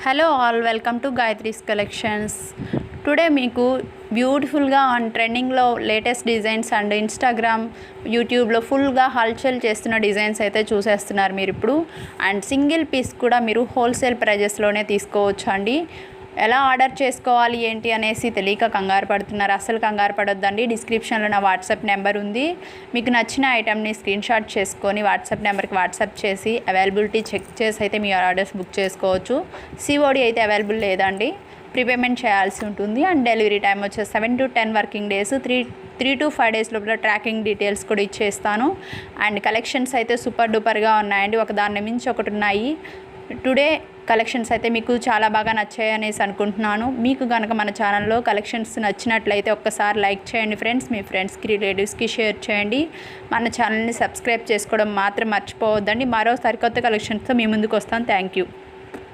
Hello all, welcome to Gayatri's collections. Today మీకు బ్యూటిఫుల్గా and ట్రెండింగ్లో లేటెస్ట్ డిజైన్స్ అండ్ ఇన్స్టాగ్రామ్, యూట్యూబ్లో ఫుల్గా హల్చల్ చేస్తున్న డిజైన్స్ అయితే చూసేస్తున్నారు మీరు ఇప్పుడు. అండ్ సింగిల్ పీస్ కూడా మీరు హోల్సేల్ ప్రైజెస్లోనే తీసుకోవచ్చు అండి. ఎలా ఆర్డర్ చేసుకోవాలి ఏంటి అనేసి తెలియక కంగారు పడుతున్నారు. అసలు కంగారు పడొద్దండి. డిస్క్రిప్షన్లో నా వాట్సాప్ నెంబర్ ఉంది. మీకు నచ్చిన ఐటెంని స్క్రీన్ షాట్ చేసుకొని వాట్సాప్ నెంబర్కి వాట్సాప్ చేసి అవైలబిలిటీ చెక్ చేసి అయితే మీ ఆర్డర్స్ బుక్ చేసుకోవచ్చు. సిఓడి అయితే అవైలబుల్ లేదండి, ప్రీపేమెంట్ చేయాల్సి ఉంటుంది. అండ్ డెలివరీ టైం వచ్చేసి 7 to 10 working days, 3 to 5 days లోపల ట్రాకింగ్ డీటెయిల్స్ కూడా ఇచ్చేస్తాను. అండ్ కలెక్షన్స్ అయితే సూపర్ డూపర్గా ఉన్నాయండి, ఒకదాన్ని మించి ఒకటి ఉన్నాయి. టుడే కలెక్షన్స్ అయితే మీకు చాలా బాగా నచ్చాయి అనేసి అనుకుంటున్నాను. మీకు కనుక మన ఛానల్లో కలెక్షన్స్ నచ్చినట్లయితే ఒక్కసారి లైక్ చేయండి ఫ్రెండ్స్, మీ ఫ్రెండ్స్కి రిలేటివ్స్కి షేర్ చేయండి. మన ఛానల్ని సబ్స్క్రైబ్ చేసుకోవడం మాత్రం మర్చిపోవద్దండి. మరో సరికొత్త కలెక్షన్స్తో మీ ముందుకు వస్తాను. Thank you.